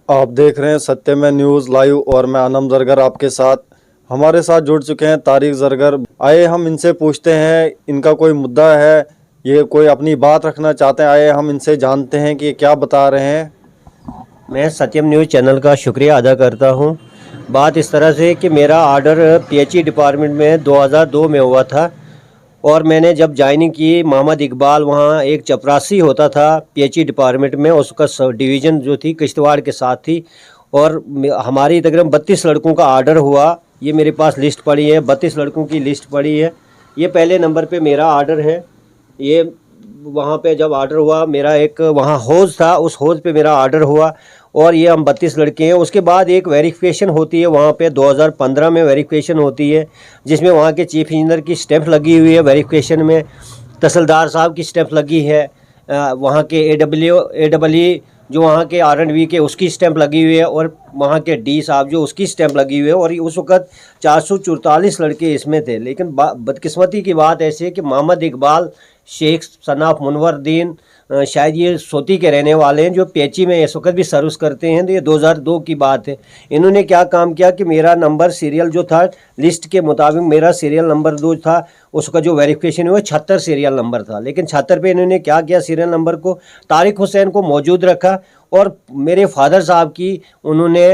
आप देख रहे हैं सत्यमेव न्यूज़ लाइव और मैं आनम जरगर आपके साथ। हमारे साथ जुड़ चुके हैं तारिक जरगर। आइए हम इनसे पूछते हैं, इनका कोई मुद्दा है, ये कोई अपनी बात रखना चाहते हैं। आइए हम इनसे जानते हैं कि ये क्या बता रहे हैं। मैं सत्यम न्यूज़ चैनल का शुक्रिया अदा करता हूं। बात इस तरह से कि मेरा ऑर्डर पीएचई डिपार्टमेंट में 2002 में हुआ था और मैंने जब ज्वाइनिंग की, मोहम्मद इकबाल वहाँ एक चपरासी होता था पीएचई डिपार्टमेंट में, उसका डिवीज़न जो थी किश्तवाड़ के साथ थी। और हमारी तकरीबन 32 लड़कों का ऑर्डर हुआ। ये मेरे पास लिस्ट पड़ी है, 32 लड़कों की लिस्ट पड़ी है। ये पहले नंबर पे मेरा ऑर्डर है। ये वहाँ पे जब ऑर्डर हुआ, मेरा एक वहाँ हौज़ था, उस हौज़ पे मेरा ऑर्डर हुआ और ये हम 32 लड़के हैं। उसके बाद एक वेरिफिकेशन होती है वहाँ पे, 2015 में वेरिफिकेशन होती है जिसमें वहाँ के चीफ इंजीनियर की स्टैंप लगी हुई है वेरिफिकेशन में, तहसीलदार साहब की स्टैंप लगी है, वहाँ के एडब्ल्यू जो वहाँ के आर&वी के उसकी स्टैंप लगी हुई है और वहाँ के डी साहब जो उसकी स्टैंप लगी हुई है। और उस वक़्त 444 लड़के इसमें थे। लेकिन बदकिस्मती की बात ऐसी है कि मोहम्मद इकबाल शेख सनाफ मुनवरदीन, शायद ये सोती के रहने वाले हैं, जो पीएचई में इस वक्त भी सर्विस करते हैं। तो ये 2002 की बात है। इन्होंने क्या काम किया कि मेरा नंबर सीरियल जो था लिस्ट के मुताबिक, मेरा सीरियल नंबर 2 था, उसका जो वेरिफिकेशन हुआ 76 सीरियल नंबर था। लेकिन 76 पे इन्होंने क्या किया, सीरियल नंबर को तारिक हुसैन को मौजूद रखा और मेरे फादर साहब की उन्होंने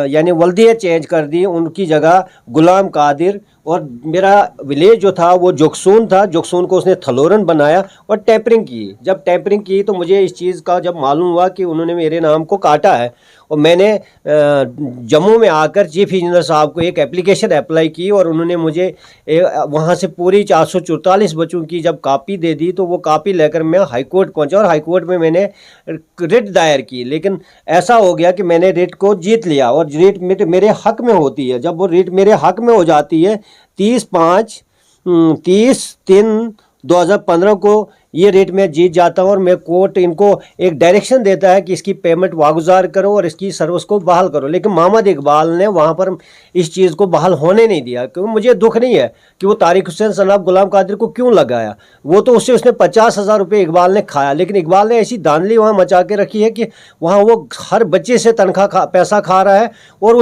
यानी वल्दियत चेंज कर दी, उनकी जगह गुलाम कादिर। और मेरा विलेज जो था वो जोकसून था, जोकसून को उसने थलोरन बनाया और टैपरिंग की। जब टैपरिंग की तो मुझे इस चीज़ का जब मालूम हुआ कि उन्होंने मेरे नाम को काटा है, और मैंने जम्मू में आकर चीफ इंजीनियर साहब को एक एप्लीकेशन अप्लाई की और उन्होंने मुझे वहाँ से पूरी 444 बच्चों की जब कॉपी दे दी, तो वो कॉपी लेकर मैं हाई कोर्ट पहुँचा और हाई कोर्ट में मैंने रिट दायर की। लेकिन ऐसा हो गया कि मैंने रिट को जीत लिया और रिट मेरे हक में होती है। जब वो रिट मेरे हक में हो जाती है 30/3/2015 को ये रेट में जीत जाता हूँ और मैं कोर्ट इनको एक डायरेक्शन देता है कि इसकी पेमेंट वागुजार करो और इसकी सर्विस को बहाल करो। लेकिन मोहम्मद इकबाल ने वहाँ पर इस चीज़ को बहाल होने नहीं दिया, क्योंकि मुझे दुख नहीं है कि वो तारिक हुसैन सनाब गुलाम कादिर को क्यों लगाया। वो तो उसने 50,000 रुपये इकबाल ने खाया, लेकिन इकबाल ने ऐसी धांधली वहाँ मचा के रखी है कि वहाँ वो हर बच्चे से तनख्वाह पैसा खा रहा है और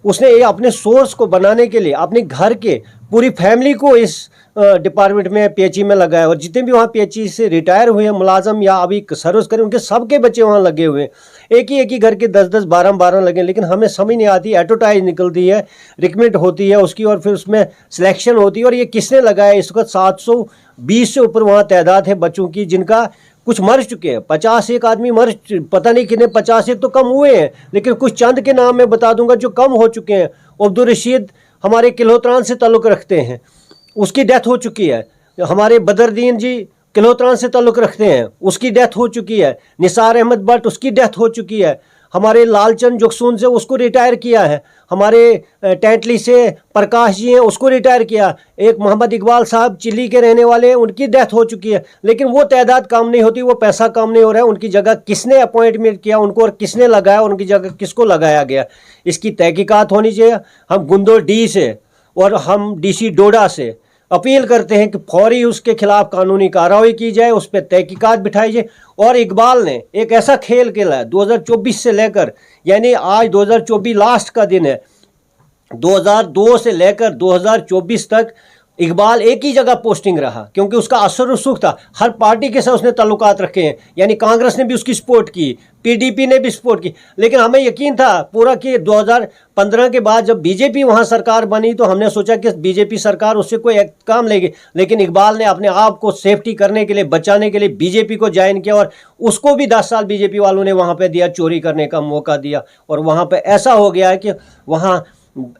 उसने ये अपने सोर्स को बनाने के लिए अपने घर के पूरी फैमिली को इस डिपार्टमेंट में पीएचई में लगाया। और जितने भी वहाँ पीएचई से रिटायर हुए मुलाजम या अभी सर्विस करें, उनके सबके बच्चे वहाँ लगे हुए हैं। एक ही घर के 10-10 12-12 लगे। लेकिन हमें समझ नहीं आती, एडवर्टाइज निकलती है, रिकमेंड होती है उसकी और फिर उसमें सिलेक्शन होती है। और ये किसने लगाया? इस वक्त 720 से ऊपर वहाँ तादाद है बच्चों की जिनका कुछ मर चुके हैं। 51 आदमी पता नहीं कितने, 51 तो कम हुए हैं, लेकिन कुछ चंद के नाम मैं बता दूंगा जो कम हो चुके हैं। अब्दुल रशीद हमारे किलोत्रान से ताल्लुक़ रखते हैं, उसकी डेथ हो चुकी है। हमारे बदरदीन जी किलोत्रान से ताल्लुक़ रखते हैं, उसकी डेथ हो चुकी है। निसार अहमद भट्ट, उसकी डेथ हो चुकी है। हमारे लालचंद जोकसून से, उसको रिटायर किया है। हमारे टेंटली से प्रकाश जी हैं, उसको रिटायर किया। एक मोहम्मद इकबाल साहब चिल्ली के रहने वाले हैं, उनकी डेथ हो चुकी है। लेकिन वो तादाद काम नहीं होती, वो पैसा काम नहीं हो रहा है। उनकी जगह किसने अपॉइंटमेंट किया उनको और किसने लगाया, उनकी जगह किसको लगाया गया, इसकी तहकीकात होनी चाहिए। हम गुंदो डी से और हम डीसी डोडा से अपील करते हैं कि फौरी उसके खिलाफ कानूनी कार्रवाई की जाए, उस पर तहकीकात बिठाई जाए। और इकबाल ने एक ऐसा खेल खेला है 2024 से लेकर, यानी आज 2024 लास्ट का दिन है, 2002 से लेकर 2024 तक इकबाल एक ही जगह पोस्टिंग रहा, क्योंकि उसका असर रसूख था। हर पार्टी के साथ उसने ताल्लुकात रखे हैं, यानी कांग्रेस ने भी उसकी सपोर्ट की, पीडीपी ने भी सपोर्ट की। लेकिन हमें यकीन था पूरा कि 2015 के बाद जब बीजेपी वहाँ सरकार बनी तो हमने सोचा कि बीजेपी सरकार उससे कोई एक काम लेगी। लेकिन इकबाल ने अपने आप को सेफ्टी करने के लिए, बचाने के लिए बीजेपी को ज्वाइन किया और उसको भी 10 साल बीजेपी वालों ने वहाँ पर दिया, चोरी करने का मौका दिया। और वहाँ पर ऐसा हो गया है कि वहाँ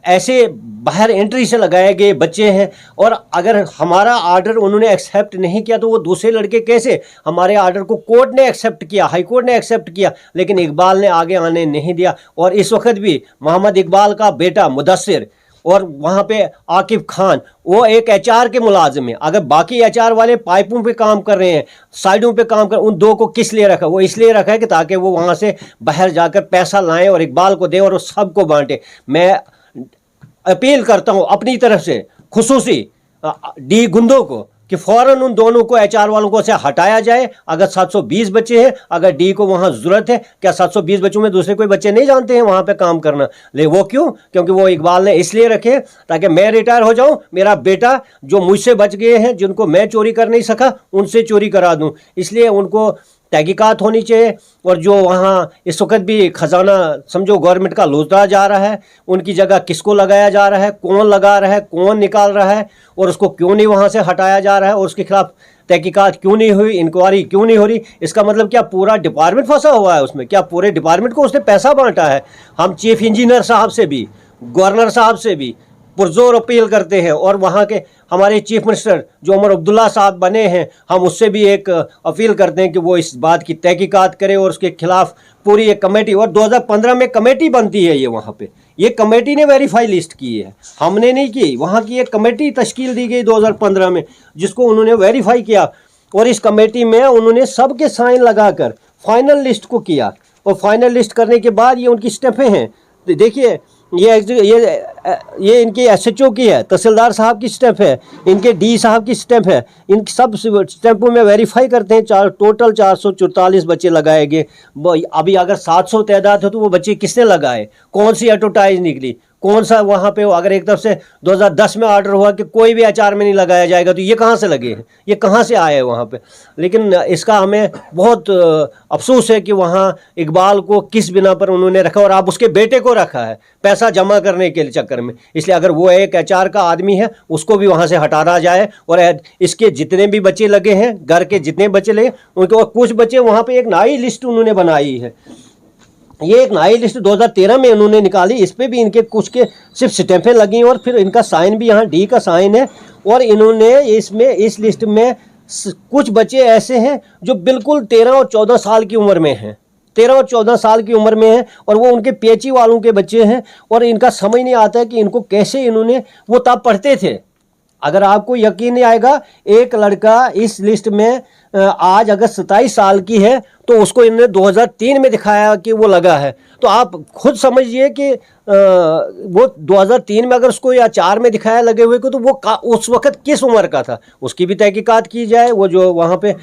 ऐसे बाहर एंट्री से लगाए गए बच्चे हैं। और अगर हमारा ऑर्डर उन्होंने एक्सेप्ट नहीं किया तो वो दूसरे लड़के कैसे? हमारे ऑर्डर को कोर्ट ने एक्सेप्ट किया, हाई कोर्ट ने एक्सेप्ट किया, लेकिन इकबाल ने आगे आने नहीं दिया। और इस वक्त भी मोहम्मद इकबाल का बेटा मुदस्सिर और वहाँ पे आकिब खान, वो एक एचआर के मुलाजिम हैं। अगर बाकी एचआर वाले पाइपों पे काम कर रहे हैं, साइडों पे काम कर, उन दो को किस लिए रखा? वो इसलिए रखा है कि ताकि वो वहाँ से बाहर जाकर पैसा लाएं और इकबाल को दें और वो सबको बांटे। मैं अपील करता हूं अपनी तरफ से खुसूसी डी गुंदो को कि फ़ौरन उन दोनों को एचआर वालों को से हटाया जाए। अगर 720 बच्चे हैं, अगर डी को वहाँ ज़रूरत है, क्या 720 बच्चों में दूसरे कोई बच्चे नहीं जानते हैं वहाँ पे काम करना? ले वो क्यों? क्योंकि वो इकबाल ने इसलिए रखे ताकि मैं रिटायर हो जाऊँ, मेरा बेटा जो मुझसे बच गए हैं, जिनको मैं चोरी कर नहीं सका, उनसे चोरी करा दूँ। इसलिए उनको तहकीकात होनी चाहिए। और जो वहाँ इस वक्त भी ख़जाना समझो गवर्नमेंट का लूटता जा रहा है, उनकी जगह किसको लगाया जा रहा है, कौन लगा रहा है, कौन निकाल रहा है, और उसको क्यों नहीं वहाँ से हटाया जा रहा है, और उसके खिलाफ तहकीकात क्यों नहीं हुई, इंक्वायरी क्यों नहीं हो रही? इसका मतलब क्या पूरा डिपार्टमेंट फंसा हुआ है उसमें? क्या पूरे डिपार्टमेंट को उसने पैसा बांटा है? हम चीफ इंजीनियर साहब से भी, गवर्नर साहब से भी पुरजोर अपील करते हैं, और वहाँ के हमारे चीफ मिनिस्टर जो उमर अब्दुल्ला साहब बने हैं, हम उससे भी एक अपील करते हैं कि वो इस बात की तहकीकात करें और उसके खिलाफ पूरी एक कमेटी, और 2015 में कमेटी बनती है, ये वहाँ पे ये कमेटी ने वेरीफाई लिस्ट की है, हमने नहीं की। वहाँ की एक कमेटी तश्कील दी गई 2015 में, जिसको उन्होंने वेरीफाई किया, और इस कमेटी में उन्होंने सबके साइन लगाकर फाइनल लिस्ट को किया, और फाइनल लिस्ट करने के बाद ये उनकी स्टेपें हैं। देखिए ये इनके एसएचओ की है, तहसीलदार साहब की स्टेप है, इनके डी साहब की स्टेप है, इन सब स्टेपों में वेरीफाई करते हैं। टोटल 444 बच्चे लगाए गए। अभी अगर 700 तादाद हो तो वो बच्चे किसने लगाए, कौन सी एडवर्टाइज निकली, कौन सा वहाँ पे? अगर एक तरफ से 2010 में ऑर्डर हुआ कि कोई भी एचआर में नहीं लगाया जाएगा, तो ये कहाँ से लगे हैं, ये कहाँ से आए हैं वहाँ पे? लेकिन इसका हमें बहुत अफसोस है कि वहाँ इकबाल को किस बिना पर उन्होंने रखा, और अब उसके बेटे को रखा है पैसा जमा करने के चक्कर में। इसलिए अगर वो एक एचआर का आदमी है, उसको भी वहाँ से हटाना जाए, और इसके जितने भी बच्चे लगे हैं, घर के जितने बच्चे लगे उनके, और कुछ बच्चे वहाँ पर एक नई लिस्ट उन्होंने बनाई है। ये एक नई लिस्ट 2013 में उन्होंने निकाली, इस पे भी इनके कुछ के सिर्फ स्टैंपें लगी, और फिर इनका साइन भी यहाँ डी का साइन है। और इन्होंने इसमें इस लिस्ट में कुछ बच्चे ऐसे हैं जो बिल्कुल 13 और 14 साल की उम्र में हैं, 13 और 14 साल की उम्र में हैं, और वो उनके पीएचई वालों के बच्चे हैं। और इनका समझ नहीं आता है कि इनको कैसे इन्होंने, वो तब पढ़ते थे। अगर आपको यकीन नहीं आएगा, एक लड़का इस लिस्ट में आज अगर 27 साल की है, तो उसको इन्होंने 2003 में दिखाया कि वो लगा है। तो आप खुद समझिए कि वो 2003 में अगर उसको या 4 में दिखाया लगे हुए को, तो वो उस वक्त किस उम्र का था, उसकी भी तहकीकात की जाए। वो जो वहाँ पे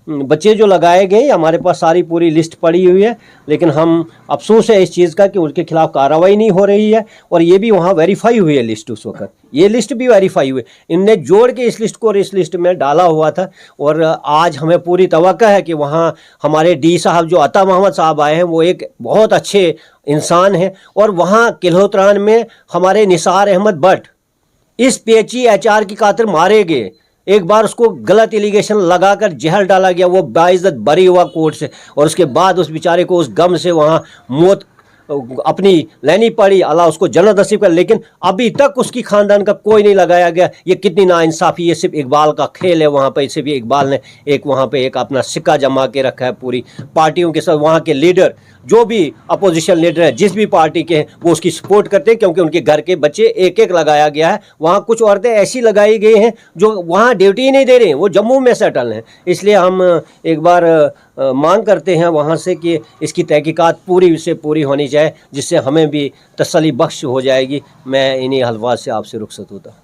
बच्चे जो लगाए गए, हमारे पास सारी पूरी लिस्ट पड़ी हुई है, लेकिन हम अफसोस है इस चीज़ का कि उनके खिलाफ कार्रवाई नहीं हो रही है। और ये भी वहाँ वेरीफाई हुई है लिस्ट, उस वक्त ये लिस्ट भी वेरीफाई हुई, इनने जोड़ के इस लिस्ट को और इस लिस्ट में डाला हुआ था। और आज हमें पूरी तवक्का है कि वहाँ हमारे डी साहब जो अता मोहम्मद साहब आए हैं, वो एक बहुत अच्छे इंसान हैं। और वहाँ किल्होत्रान में हमारे निसार अहमद भट्ट इस पीएचई एचआर की खातिर मारे गए। एक बार उसको गलत एलिगेशन लगाकर जहर डाला गया, वो बाइज्जत बरी हुआ कोर्ट से, और उसके बाद उस बेचारे को उस गम से वहाँ मौत अपनी लेनी पड़ी, अल्लाह उसको जन्नत नसीब कर। लेकिन अभी तक उसकी खानदान का कोई नहीं लगाया गया। ये कितनी नाइंसाफ़ी, ये सिर्फ इकबाल का खेल है। वहाँ पे सिर्फ इकबाल ने एक वहाँ पे एक अपना सिक्का जमा के रखा है पूरी पार्टियों के साथ। वहाँ के लीडर जो भी अपोजिशन लीडर है, जिस भी पार्टी के हैं, वो उसकी सपोर्ट करते हैं, क्योंकि उनके घर के बच्चे एक एक लगाया गया है। वहाँ कुछ औरतें ऐसी लगाई गई हैं जो वहाँ ड्यूटी ही नहीं दे रही हैं, वो जम्मू में सेटल हैं। इसलिए हम एक बार मांग करते हैं वहाँ से कि इसकी तहकीकात पूरी से पूरी होनी चाहिए, जिससे हमें भी तसल्ली बख्श हो जाएगी। मैं इन्हीं अल्फाज से आपसे रुखसत होता।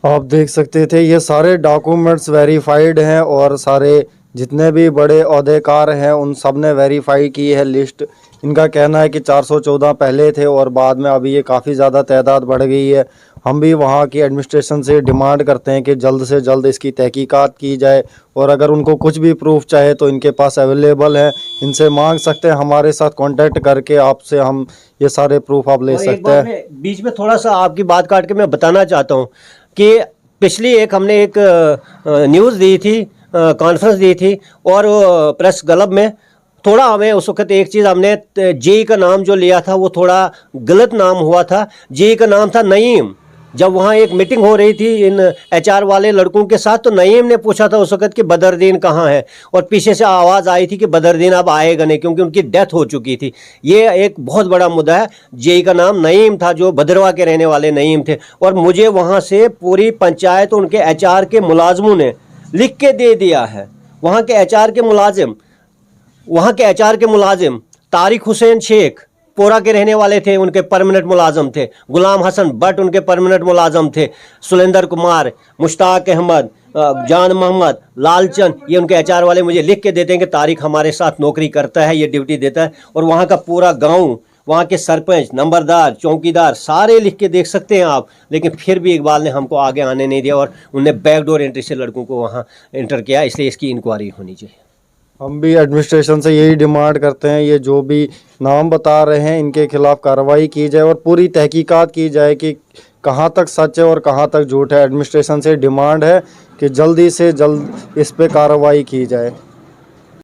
आप देख सकते थे ये सारे डॉक्यूमेंट्स वेरीफाइड हैं, और सारे जितने भी बड़े ओहदेकार हैं उन सब ने वेरीफाई की है लिस्ट। इनका कहना है कि 414 पहले थे, और बाद में अभी ये काफ़ी ज़्यादा तादाद बढ़ गई है। हम भी वहाँ की एडमिनिस्ट्रेशन से डिमांड करते हैं कि जल्द से जल्द इसकी तहकीकात की जाए, और अगर उनको कुछ भी प्रूफ चाहे तो इनके पास अवेलेबल है, इनसे मांग सकते हैं। हमारे साथ कांटेक्ट करके आपसे हम ये सारे प्रूफ आप ले सकते हैं। बीच में थोड़ा सा आपकी बात काट के मैं बताना चाहता हूँ कि पिछली हमने एक न्यूज़ दी थी, कॉन्फ्रेंस दी थी, और प्रेस क्लब में थोड़ा हमें उस वक्त एक चीज़, हमने जेई का नाम जो लिया था वो थोड़ा गलत नाम हुआ था। जेई का नाम था नईम। जब वहाँ एक मीटिंग हो रही थी इन एचआर वाले लड़कों के साथ, तो नईम ने पूछा था उस वक्त कि बदरुद्दीन कहाँ है, और पीछे से आवाज़ आई थी कि बदरुद्दीन अब आएगा नहीं, क्योंकि उनकी डेथ हो चुकी थी। ये एक बहुत बड़ा मुद्दा है। जेई का नाम नईम था, जो भद्रवा के रहने वाले नईम थे। और मुझे वहाँ से पूरी पंचायत उनके एचआर के मुलाजमों ने लिख के दे दिया है। वहाँ के एचआर के मुलाजिम तारिक हुसैन शेख पोरा के रहने वाले थे, उनके परमानेंट मुलाजम थे। गुलाम हसन भट्ट उनके परमानेंट मुलाजम थे। सुलेंदर कुमार, मुश्ताक अहमद, जान मोहम्मद, लालचंद, ये उनके HR वाले मुझे लिख के देते हैं कि तारिक हमारे साथ नौकरी करता है, ये ड्यूटी देता है। और वहाँ का पूरा गांव, वहाँ के सरपंच, नंबरदार, चौकीदार सारे लिख के देख सकते हैं आप। लेकिन फिर भी इकबाल ने हमको आगे आने नहीं दिया और उनने बैकडोर एंट्री से लड़कों को वहाँ एंटर किया। इसलिए इसकी इंक्वायरी होनी चाहिए। हम भी एडमिनिस्ट्रेशन से यही डिमांड करते हैं, ये जो भी नाम बता रहे हैं इनके खिलाफ कार्रवाई की जाए और पूरी तहकीकात की जाए कि कहाँ तक सच है और कहाँ तक झूठ है। एडमिनिस्ट्रेशन से डिमांड है कि जल्दी से जल्द इस पे कार्रवाई की जाए।